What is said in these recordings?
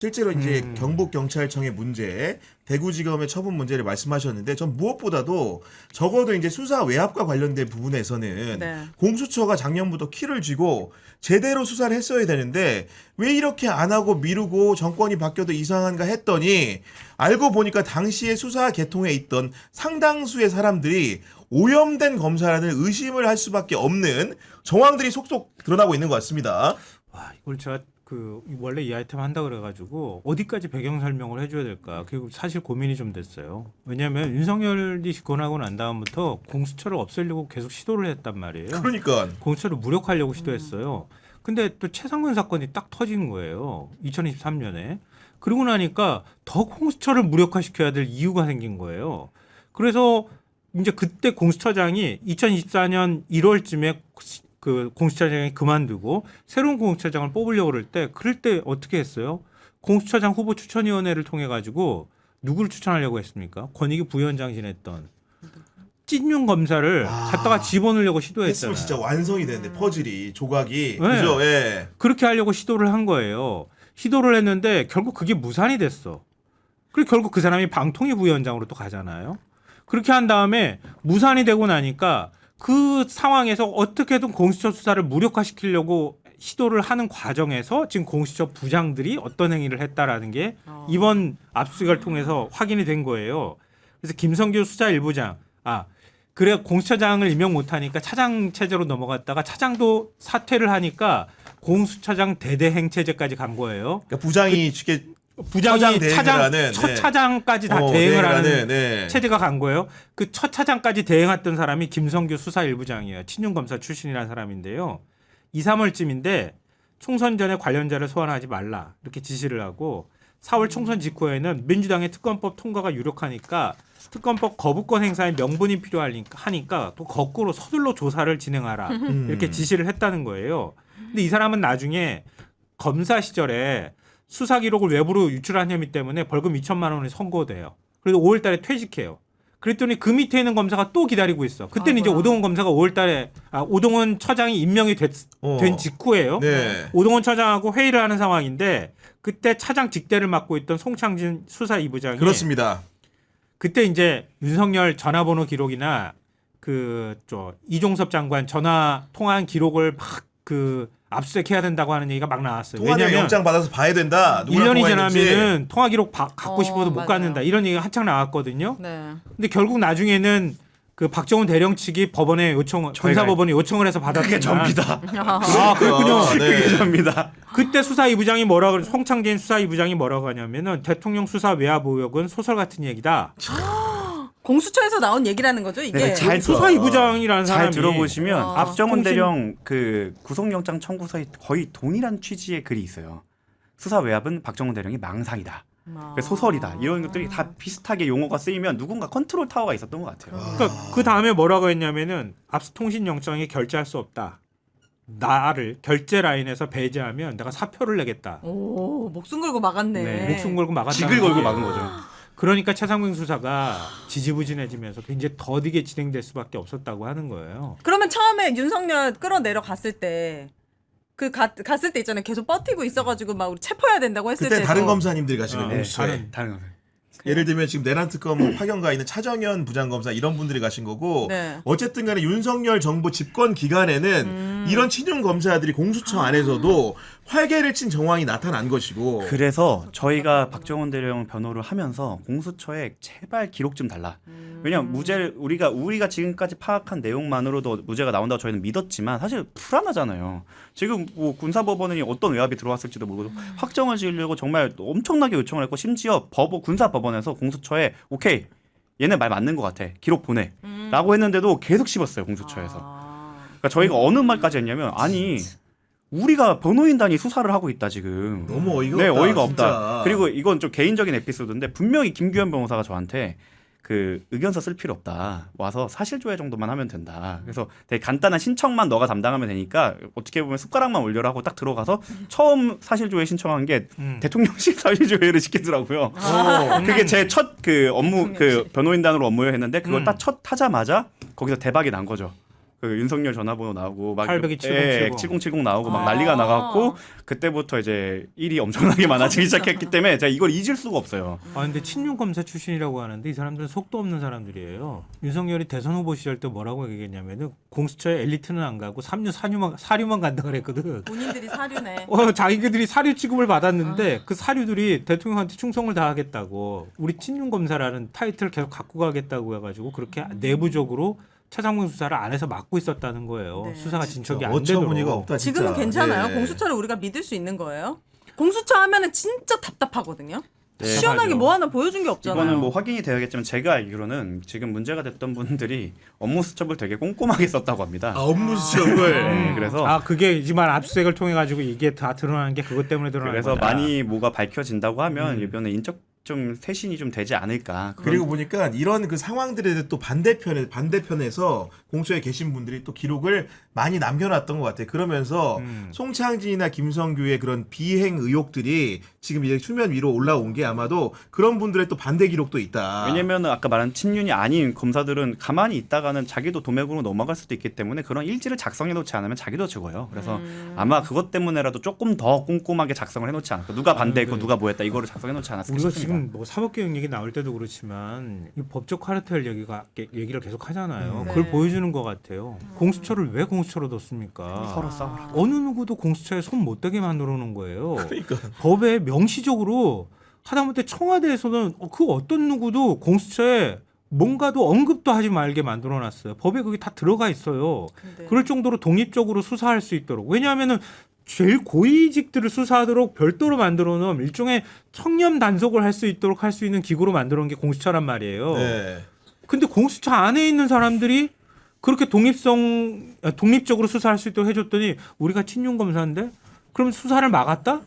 실제로 이제 경북경찰청의 문제, 대구지검의 처분 문제를 말씀하셨는데 전 무엇보다도 적어도 이제 수사 외압과 관련된 부분에서는 네. 공수처가 작년부터 키를 쥐고 제대로 수사를 했어야 되는데 왜 이렇게 안 하고 미루고 정권이 바뀌어도 이상한가 했더니 알고 보니까 당시에 수사 계통에 있던 상당수의 사람들이 오염된 검사라는 의심을 할 수밖에 없는 정황들이 속속 드러나고 있는 것 같습니다. 와, 이걸 제가 원래 이 아이템 한다 그래가지고 어디까지 배경 설명을 해줘야 될까? 그리고 사실 고민이 좀 됐어요. 왜냐하면 윤석열이 집권하고 난 다음부터 공수처를 없애려고 계속 시도를 했단 말이에요. 그러니까 공수처를 무력화하려고 시도했어요. 근데 또 최상근 사건이 딱 터진 거예요. 2023년에. 그러고 나니까 더 공수처를 무력화시켜야 될 이유가 생긴 거예요. 그래서 이제 그때 공수처장이 2024년 1월쯤에 그 공수처장이 그만두고 새로운 공수처장을 뽑으려고 그럴 때 어떻게 했어요? 공수처장 후보 추천위원회를 통해 가지고 누구를 추천하려고 했습니까? 권익위 부위원장 지냈던 찐윤 검사를 갖다가 집어넣으려고 시도했잖아요. 했으면 진짜 완성이 되는데 퍼즐이 조각이 네. 그죠? 예. 그렇게 하려고 시도를 한 거예요. 시도를 했는데 결국 그게 무산이 됐어. 그리고 결국 그 사람이 방통위 부위원장으로 또 가잖아요. 그렇게 한 다음에 무산이 되고 나니까 그 상황에서 어떻게든 공수처 수사를 무력화시키려고 시도를 하는 과정에서 지금 공수처 부장들이 어떤 행위를 했다라는 게 이번 압수수색을 통해서 확인이 된 거예요. 그래서 김성규 수사 1부장 그래 공수처장을 임명 못하니까 차장 체제로 넘어갔다가 차장도 사퇴를 하니까 공수처장 대대행 체제까지 간 거예요. 그러니까 부장이 쉽게 부장이 첫 차장까지 다 대행을 하는 네. 체제가 간 거예요. 그 첫 차장까지 대행했던 사람이 김성규 수사 1부장이에요. 친윤검사 출신이라는 사람인데요. 2, 3월쯤인데 총선 전에 관련자를 소환하지 말라 이렇게 지시를 하고 4월 총선 직후에는 민주당의 특검법 통과가 유력하니까 특검법 거부권 행사에 명분이 필요하니까 또 거꾸로 서둘러 조사를 진행하라 이렇게 지시를 했다는 거예요. 근데 이 사람은 나중에 검사 시절에 수사 기록을 외부로 유출한 혐의 때문에 벌금 2천만 원이 선고돼요. 그래서 5월 달에 퇴직해요. 그랬더니 그 밑에 있는 검사가 또 기다리고 있어. 그때는 이제 오동훈 검사가 5월 달에 오동훈 처장이 임명이 된 직후예요. 네. 오동훈 처장하고 회의를 하는 상황인데 그때 차장 직대를 맡고 있던 송창진 수사 2부장이 그렇습니다. 그때 이제 윤석열 전화번호 기록이나 이종섭 장관 전화 통화한 기록을 막 압수수색해야 된다고 하는 얘기가 막 나왔어요. 통화 내용 영장 받아서 봐야 된다. 1년이 지나면은 통화 기록 갖고 싶어도 못 맞아요. 갖는다. 이런 얘기가 한창 나왔거든요. 네. 근데 결국 나중에는 그 박정훈 대령 측이 법원에 검사법원에 요청을 해서 받았지만 그게 접니다. 그렇군요. 네. 그게 접니다. 그때 수사 2부장이 송창진 수사 2부장이 뭐라고 하냐면은 대통령 수사 외압 의혹은 소설 같은 얘기다. 공수처에서 나온 얘기라는 거죠, 이게. 네, 잘 수사 2부장이라는 잘 사람이 들어보시면 와. 박정훈 대령 그 구속영장 청구서에 거의 동일한 취지의 글이 있어요. 수사 외압은 박정훈 대령이 망상이다. 소설이다. 이런 것들이 다 비슷하게 용어가 쓰이면 누군가 컨트롤 타워가 있었던 것 같아요. 그러니까 그 다음에 뭐라고 했냐면은 압수통신영장에 결재할 수 없다. 나를 결재 라인에서 배제하면 내가 사표를 내겠다. 오, 목숨 걸고 막았네. 네, 목숨 걸고 막았다. 직을 걸고 막은 거죠. 그러니까 최상병 수사가 지지부진해지면서 굉장히 더디게 진행될 수밖에 없었다고 하는 거예요. 그러면 처음에 윤석열 끌어내려 갔을 때 갔을 때 있잖아요. 계속 버티고 있어가지고 막 우리 체포해야 된다고 했을 때 그때 다른 검사님들이 가시는 네, 공수처에. 다른 거. 예를 들면 지금 내란특검 파견가 있는 차정현 부장검사 이런 분들이 가신 거고 네. 어쨌든 간에 윤석열 정부 집권 기간에는 이런 친윤 검사들이 공수처 안에서도 활개를 친 정황이 나타난 것이고 그래서 저희가 박정훈 대령 변호를 하면서 공수처에 제발 기록 좀 달라. 왜냐면 무죄를 우리가 지금까지 파악한 내용만으로도 무죄가 나온다고 저희는 믿었지만 사실 불안하잖아요. 지금 뭐 군사법원이 어떤 외압이 들어왔을지도 모르고 확정을 지으려고 정말 엄청나게 요청을 했고 심지어 군사법원에서 공수처에 오케이 얘네 말 맞는 것 같아 기록 보내라고 했는데도 계속 씹었어요 공수처에서. 그러니까 저희가 어느 말까지 했냐면 아니 우리가 변호인단이 수사를 하고 있다 지금. 너무 어이가 네, 없다. 어이가 진짜. 없다. 그리고 이건 좀 개인적인 에피소드인데 분명히 김규현 변호사가 저한테 그 의견서 쓸 필요 없다. 와서 사실조회 정도만 하면 된다. 그래서 되게 간단한 신청만 너가 담당하면 되니까 어떻게 보면 숟가락만 올려라 하고 딱 들어가서 처음 사실조회 신청한 게 대통령실 사실조회를 시키더라고요. 그게 제 첫 그 업무 그 변호인단으로 업무를 했는데 그걸 딱 첫 하자마자 거기서 대박이 난 거죠. 그 윤석열 전화번호 나오고 막 800-7070. 7070 나오고 막 아. 난리가 나갔고 그때부터 이제 일이 엄청나게 많아지기 시작했기 때문에 제가 이걸 잊을 수가 없어요. 아 근데 친윤 검사 출신이라고 하는데 이 사람들은 속도 없는 사람들이에요. 윤석열이 대선 후보 시절 때 뭐라고 얘기했냐면은 공수처에 엘리트는 안 가고 사류만 간다 그랬거든. 본인들이 사류네. 자기들이 사류 취급을 받았는데 그 사류들이 대통령한테 충성을 다하겠다고 우리 친윤 검사라는 타이틀을 계속 갖고 가겠다고 해가지고 그렇게 내부적으로 차장군 수사를 안에서 막고 있었다는 거예요. 네. 수사가 진척이 안 어처구니가 되도록. 없다. 진짜. 지금은 괜찮아요. 네. 공수처를 우리가 믿을 수 있는 거예요? 공수처 하면은 진짜 답답하거든요. 네, 시원하게 맞아요. 뭐 하나 보여준 게 없잖아요. 이거는 뭐 확인이 되어야겠지만 제가 알기로는 지금 문제가 됐던 분들이 업무 수첩을 되게 꼼꼼하게 썼다고 합니다. 업무 수첩을 네, 그래서 그게지만 압수수색을 통해 가지고 이게 다 드러나는 게 그것 때문에 드러나는 그래서 거다. 많이 뭐가 밝혀진다고 하면 이번에 인적 좀 쇄신이 좀 되지 않을까. 그리고 보니까 이런 그 상황들에 대해 또 반대편에서 공수처에 계신 분들이 또 기록을 많이 남겨놨던 것 같아요. 그러면서 송창진이나 김성규의 그런 비행 의혹들이 지금 이제 수면 위로 올라온 게 아마도 그런 분들의 또 반대 기록도 있다. 왜냐면 아까 말한 친윤이 아닌 검사들은 가만히 있다가는 자기도 도매으로 넘어갈 수도 있기 때문에 그런 일지를 작성해 놓지 않으면 자기도 죽어요. 그래서 아마 그것 때문에라도 조금 더 꼼꼼하게 작성을 해놓지 않을까. 누가 반대했고 누가 뭐했다 이거를 작성해 놓지 않았을까 우리가 싶습니다. 지금 뭐 사법개혁 얘기 나올 때도 그렇지만 이 법적 카르텔 얘기를 계속 하잖아요. 네. 그걸 보여주는 것 같아요. 공수처를 왜 공수처로 뒀습니까? 서로 싸우라. 어느 누구도 공수처에 손 못 대게 만들어 놓은 거예요. 그러니까 법에 명시적으로 하다못해 청와대에서는 그 어떤 누구도 공수처에 뭔가도 언급도 하지 말게 만들어 놨어요. 법에 그게 다 들어가 있어요. 근데 그럴 정도로 독립적으로 수사할 수 있도록. 왜냐하면은 제일 고위직들을 수사하도록 별도로 만들어 놓은 일종의 청렴 단속을 할 수 있도록 할 수 있는 기구로 만들어 놓은 게 공수처란 말이에요. 네. 근데 공수처 안에 있는 사람들이 그렇게 독립적으로 수사할 수 있도록 해줬더니 우리가 친윤 검사인데 그럼 수사를 막았다?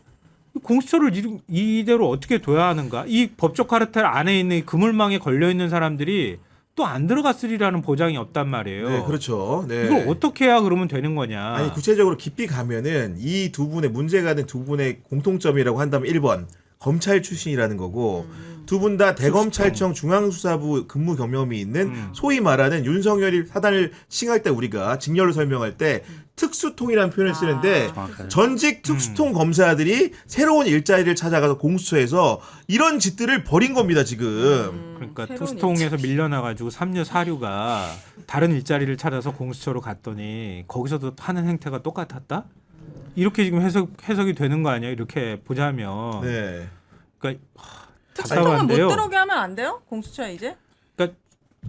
공수처를 이대로 어떻게 둬야 하는가? 이 법적 카르텔 안에 있는 이 그물망에 걸려 있는 사람들이 또 안 들어갔으리라는 보장이 없단 말이에요. 네, 그렇죠. 네. 이걸 어떻게 해야 그러면 되는 거냐? 아니 구체적으로 깊이 가면은 이 두 분의 문제가 된 두 분의 공통점이라고 한다면 1번 검찰 출신이라는 거고 두 분 다 대검찰청 중앙수사부 근무 경험이 있는 소위 말하는 윤석열이 사단을 칭할 때 우리가 직렬로 설명할 때 특수통이라는 표현을 쓰는데 정확하죠. 전직 특수통 검사들이 새로운 일자리를 찾아가서 공수처에서 이런 짓들을 벌인 겁니다 지금. 그러니까 새로운 투스통에서 밀려나가지고 3류 4류가 다른 일자리를 찾아서 공수처로 갔더니 거기서도 하는 행태가 똑같았다? 이렇게 지금 해석이 되는 거 아니야? 이렇게 보자면. 네. 그러니까 특수통은 못 답답한데요. 들어오게 하면 안 돼요? 공수처 이제? 그러니까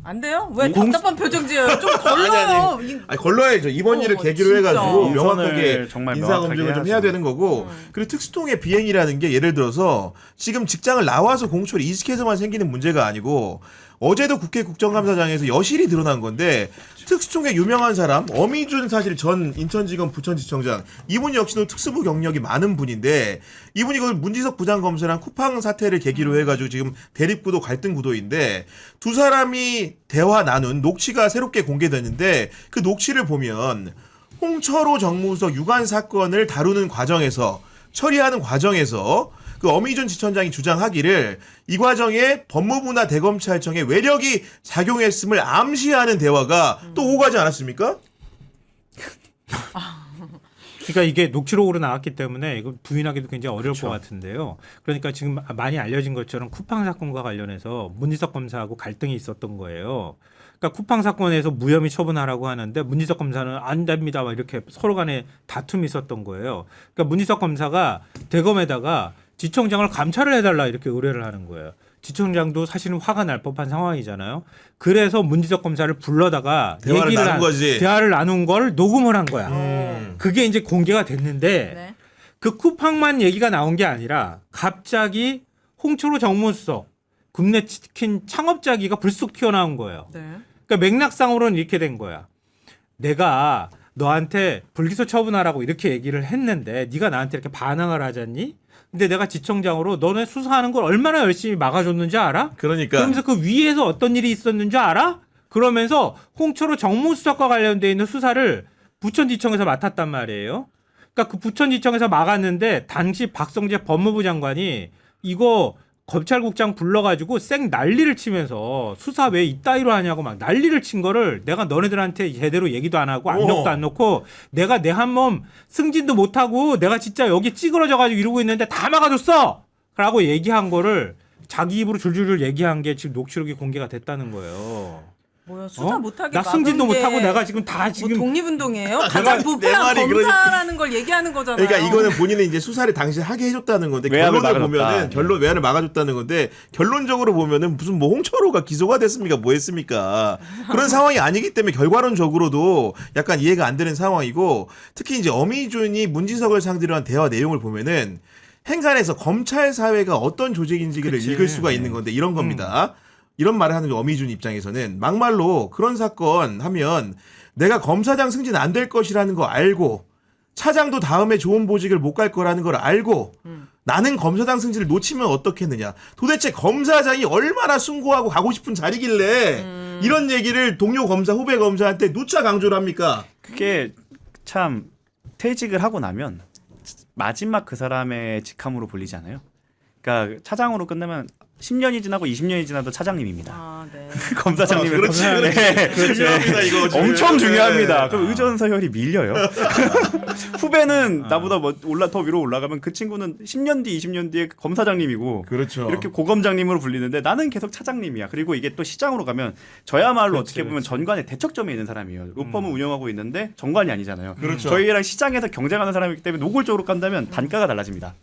안 돼요? 왜 공수- 답답한 표정 지어요? 좀 걸러요. 아니 걸러야죠. 이번 일을 계기로 진짜. 해가지고 인선을 명확하게 정말 인사 명확하게 검증을 좀 해야죠. 해야 되는 거고 그리고 특수통의 비행이라는 게 예를 들어서 지금 직장을 나와서 공수처를 이직해서만 생기는 문제가 아니고 어제도 국회 국정감사장에서 여실히 드러난 건데 특수통의 유명한 사람 어미준 사실 전 인천지검 부천지청장 이분 역시도 특수부 경력이 많은 분인데 이분이 그 문지석 부장검사랑 쿠팡 사태를 계기로 해가지고 지금 대립구도 갈등 구도인데 두 사람이 대화 나눈 녹취가 새롭게 공개됐는데 그 녹취를 보면 홍철호 정무수석 유관 사건을 다루는 과정에서 처리하는 과정에서 그 어미준 지청장이 주장하기를 이 과정에 법무부나 대검찰청의 외력이 작용했음을 암시하는 대화가 또 오고 가지 않았습니까? 그러니까 이게 녹취록으로 나왔기 때문에 이거 부인하기도 굉장히 어려울 것 같은데요. 그러니까 지금 많이 알려진 것처럼 쿠팡 사건과 관련해서 문지석 검사하고 갈등이 있었던 거예요. 그러니까 쿠팡 사건에서 무혐의 처분하라고 하는데 문지석 검사는 안 됩니다. 막 이렇게 서로 간에 다툼이 있었던 거예요. 그러니까 문지석 검사가 대검에다가 지청장을 감찰을 해달라 이렇게 의뢰를 하는 거예요. 지청장도 사실은 화가 날 법한 상황이잖아요. 그래서 문지석 검사를 불러다가 대화를 나눈 거지. 대화를 나눈 걸 녹음을 한 거야. 음. 그게 이제 공개가 됐는데 네. 그 쿠팡만 얘기가 나온 게 아니라 갑자기 홍철호 정무수석 굽네치킨 창업자기가 불쑥 튀어나온 거예요. 네. 그러니까 맥락상으로는 이렇게 된 거야. 내가 너한테 불기소 처분하라고 이렇게 얘기를 했는데 네가 나한테 이렇게 반항을 하잖니? 근데 내가 지청장으로 너네 수사하는 걸 얼마나 열심히 막아줬는지 알아? 그러니까 그러면서 그 위에서 어떤 일이 있었는지 알아? 그러면서 홍철호 정무수석과 관련돼 있는 수사를 부천지청에서 맡았단 말이에요. 그러니까 그 부천지청에서 막았는데 당시 박성재 법무부 장관이 이거 검찰국장 불러가지고 쌩 난리를 치면서 수사 왜 이따위로 하냐고 막 난리를 친 거를 내가 너네들한테 제대로 얘기도 안 하고 압력도 안 넣고 내가 내 한 몸 승진도 못하고 내가 진짜 여기 찌그러져가지고 이러고 있는데 다 막아줬어! 라고 얘기한 거를 자기 입으로 줄줄줄 얘기한 게 지금 녹취록이 공개가 됐다는 거예요. 뭐야 수사 못하게 나 승진도 막은 게 못하고 내가 지금 다 뭐 지금 독립운동이에요? 가장 내 부패한 말이 검사라는 걸 얘기하는 거잖아요. 그러니까 이거는 본인은 이제 수사를 당시에 하게 해줬다는 건데 외압을 결론을 막아줬다. 보면은 결론 외환을 막아줬다는 건데 결론적으로 보면은 무슨 뭐 홍철호가 기소가 됐습니까? 뭐 했습니까? 그런 상황이 아니기 때문에 결과론적으로도 약간 이해가 안 되는 상황이고 특히 이제 어미준이 문진석을 상대로 한 대화 내용을 보면은 행간에서 검찰 사회가 어떤 조직인지를 그치. 읽을 수가 있는 건데 이런 겁니다. 이런 말을 하는 어미준 입장에서는 막말로 그런 사건 하면 내가 검사장 승진 안 될 것이라는 거 알고 차장도 다음에 좋은 보직을 못 갈 거라는 걸 알고 나는 검사장 승진을 놓치면 어떻겠느냐. 도대체 검사장이 얼마나 숭고하고 가고 싶은 자리길래 이런 얘기를 동료 검사, 후배 검사한테 누차 강조를 합니까? 그게 참 퇴직을 하고 나면 마지막 그 사람의 직함으로 불리잖아요. 그러니까 차장으로 끝나면 10년이 지나고 20년이 지나도 차장님입니다. 아, 네. 검사장님은 그렇지, 그렇지. 중요합니다, 이거. 지금. 엄청 중요합니다. 네. 그럼 의전 서열이 밀려요. 후배는 나보다 뭐 더 위로 올라가면 그 친구는 10년 뒤, 20년 뒤에 검사장님이고 그렇죠. 이렇게 고검장님으로 불리는데 나는 계속 차장님이야. 그리고 이게 또 시장으로 가면 저야말로 그렇지, 어떻게 보면 그렇지. 전관의 대척점에 있는 사람이에요. 로펌을 운영하고 있는데 전관이 아니잖아요. 그렇죠. 저희랑 시장에서 경쟁하는 사람이기 때문에 노골적으로 깐다면 단가가 달라집니다.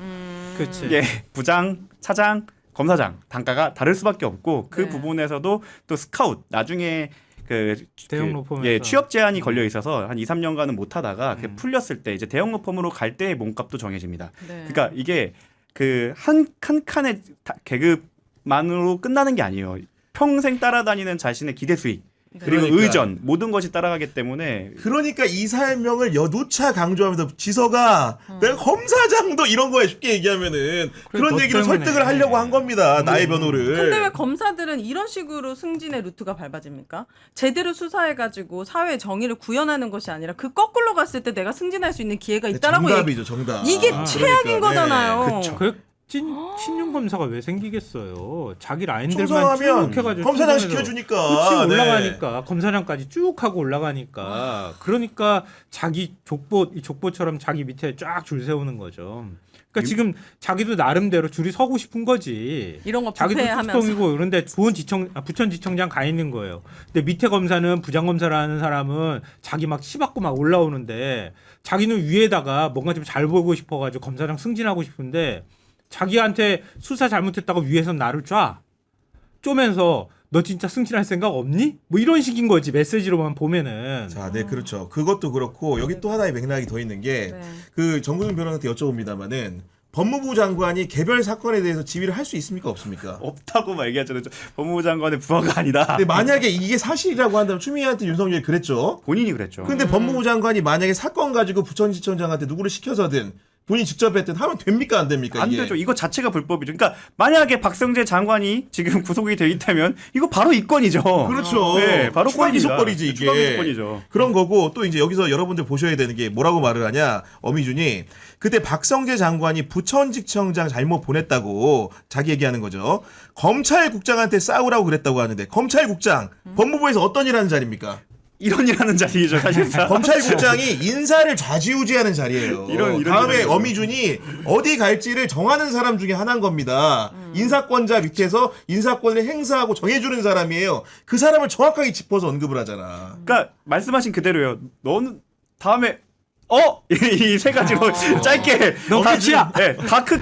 그치. 예, 부장, 차장, 검사장 단가가 다를 수밖에 없고 그 네. 부분에서도 또 스카웃 나중에 대형 로펌에서. 예, 취업 제한이 걸려 있어서 한 2, 3년간은 못 하다가 그 풀렸을 때 이제 대형 로펌으로 갈 때의 몸값도 정해집니다. 네. 그러니까 이게 그 한 칸의 계급만으로 끝나는 게 아니에요. 평생 따라다니는 자신의 기대 수익 그리고 그러니까. 의전 모든 것이 따라가기 때문에 그러니까 이 설명을 여누차 강조하면서 지서가 내가 검사장도 이런 거에 쉽게 얘기하면은 그런 너 얘기를 때문에. 설득을 하려고 한 겁니다. 나의 변호를. 근데 왜 검사들은 이런 식으로 승진의 루트가 밟아집니까? 제대로 수사해가지고 사회의 정의를 구현하는 것이 아니라 그 거꾸로 갔을 때 내가 승진할 수 있는 기회가 있다라고 정답이죠, 정답. 이게 아, 최악인 그러니까, 거잖아요. 네. 그 신윤 검사가 왜 생기겠어요? 자기 라인들만 충성하면 쭉 해가지고 검사장 충성해서 시켜주니까. 그치, 네. 올라가니까 검사장까지 쭉 하고 올라가니까 그러니까 자기 족보처럼 자기 밑에 쫙 줄 세우는 거죠. 그러니까 지금 자기도 나름대로 줄이 서고 싶은 거지. 이런 거 자기도 부패하면서. 특동이고 그런데 좋은 부천지청장 가 있는 거예요. 근데 밑에 검사는 부장검사라는 사람은 자기 막 치받고 막 올라오는데 자기는 위에다가 뭔가 좀 잘 보이고 싶어가지고 검사장 승진하고 싶은데 자기한테 수사 잘못했다고 위에서 나를 쪼면서 너 진짜 승진할 생각 없니? 뭐 이런 식인 거지 메시지로만 보면은. 자, 네, 그렇죠. 그것도 그렇고 여기 또 하나의 맥락이 더 있는 게 네. 그 정근중 변호사한테 여쭤봅니다만은 법무부 장관이 개별 사건에 대해서 지휘를 할 수 있습니까, 없습니까? 없다고 막 얘기하잖아요. 법무부 장관의 부하가 아니다. 근데 만약에 이게 사실이라고 한다면 추미애한테 윤석열이 그랬죠. 본인이 그랬죠. 근데 법무부 장관이 만약에 사건 가지고 부천지청장한테 누구를 시켜서든 본인이 직접 했든 하면 됩니까, 안 됩니까? 안 이게? 되죠. 이거 자체가 불법이죠. 그러니까 만약에 박성재 장관이 지금 구속이 돼 있다면 이거 바로 이건이죠. 그렇죠. 네, 바로 추가 건입니다. 기소거리지 이게. 추가 기소건이죠. 그런 거고 또 이제 여기서 여러분들 보셔야 되는 게 뭐라고 말을 하냐. 어미준이 그때 박성재 장관이 부천지청장 잘못 보냈다고 자기 얘기하는 거죠. 검찰국장한테 싸우라고 그랬다고 하는데 검찰국장 법무부에서 어떤 일 하는 자리입니까? 이런 일하는 자리죠, 사실상. 검찰국장이 인사를 좌지우지하는 자리예요. 이런 다음에 자리예요. 어미준이 어디 갈지를 정하는 사람 중에 하나인 겁니다. 인사권자 밑에서 인사권을 행사하고 정해주는 사람이에요. 그 사람을 정확하게 짚어서 언급을 하잖아. 그러니까 말씀하신 그대로요. 너는 다음에 이 세 가지로 짧게 너 다 끝이야. 네,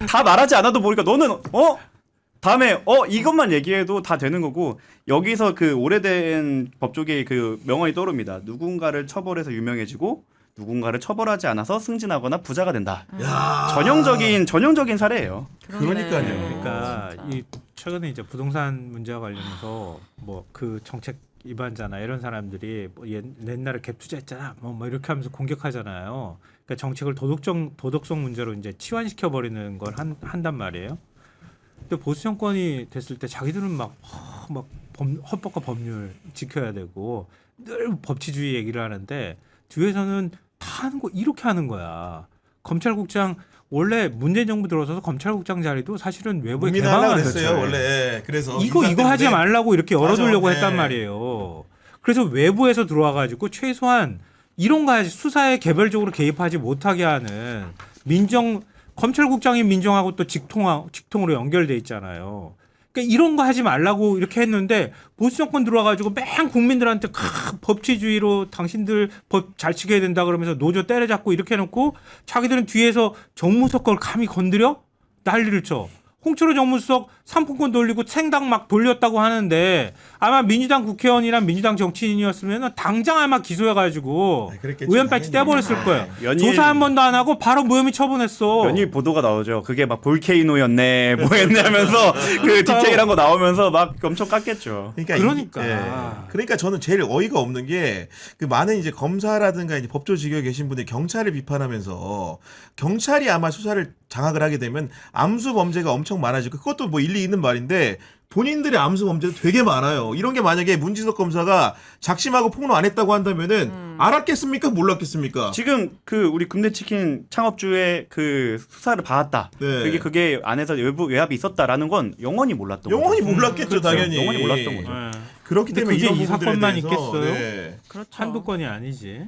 다 말하지 않아도 모르니까 너는 다음에 이것만 얘기해도 다 되는 거고 여기서 그 오래된 법조계의 그 명언이 떠오릅니다. 누군가를 처벌해서 유명해지고 누군가를 처벌하지 않아서 승진하거나 부자가 된다. 야. 전형적인 사례예요. 그러니까요. 그러니까 이 최근에 이제 부동산 문제와 관련해서 뭐 그 정책 위반자나 이런 사람들이 뭐 옛날에 갭 투자했잖아 뭐 이렇게 하면서 공격하잖아요. 그러니까 정책을 도덕성 문제로 이제 치환시켜 버리는 걸 한단 말이에요. 근데 보수 정권이 됐을 때 자기들은 막 헌법과 법률 지켜야 되고 늘 법치주의 얘기를 하는데 뒤에서는 다 하는 거 이렇게 하는 거야. 검찰국장 원래 문재인 정부 들어서서 검찰국장 자리도 사실은 외부에 고민하려고 개방을 했어요 했어요. 원래. 그래서 이거 하지 말라고 이렇게 열어두려고 맞아. 했단 네. 말이에요. 그래서 외부에서 들어와가지고 최소한 이런 거 수사에 개별적으로 개입하지 못하게 하는 검찰국장이 민정하고 또 직통으로 연결돼 있잖아요. 그러니까 이런 거 하지 말라고 이렇게 했는데 보수 정권 들어와가지고 맨 국민들한테 법치주의로 당신들 법 잘 지켜야 된다 그러면서 노조 때려잡고 이렇게 해놓고 자기들은 뒤에서 정무석 걸 감히 건드려? 난리를 쳐. 홍철호 정무수석 상품권 돌리고 생당 막 돌렸다고 하는데 아마 민주당 국회의원이랑 민주당 정치인이었으면 당장 아마 기소해가지고 그랬겠죠, 의원 배지 당연히. 떼버렸을 거예요. 연일- 조사 한 번도 안 하고 바로 무혐의 처분했어. 연일 보도가 나오죠. 그게 막 볼케이노였네, 뭐였네 하면서 그 디테일한 거 나오면서 막 엄청 깠겠죠. 그러니까. 그러니까 저는 제일 어이가 없는 게 그 많은 이제 검사라든가 이제 법조직에 계신 분들이 경찰을 비판하면서 경찰이 아마 수사를 장악을 하게 되면 암수 범죄가 엄청 많아지고 그것도 뭐 일리 있는 말인데 본인들의 암수 범죄도 되게 많아요. 이런 게 만약에 문지석 검사가 작심하고 폭로 안 했다고 한다면은 알았겠습니까? 몰랐겠습니까? 지금 그 우리 굽네치킨 창업주의 그 수사를 받았다. 네. 그게 안에서 외압이 있었다라는 건 영원히 몰랐던 영원히 거죠. 몰랐겠죠, 그렇죠. 당연히. 영원히 몰랐던 거죠. 네. 그렇기 근데 때문에 그게 이런 이 부분들에 사건만 대해서, 있겠어요? 네. 그렇죠. 한두 건이 아니지.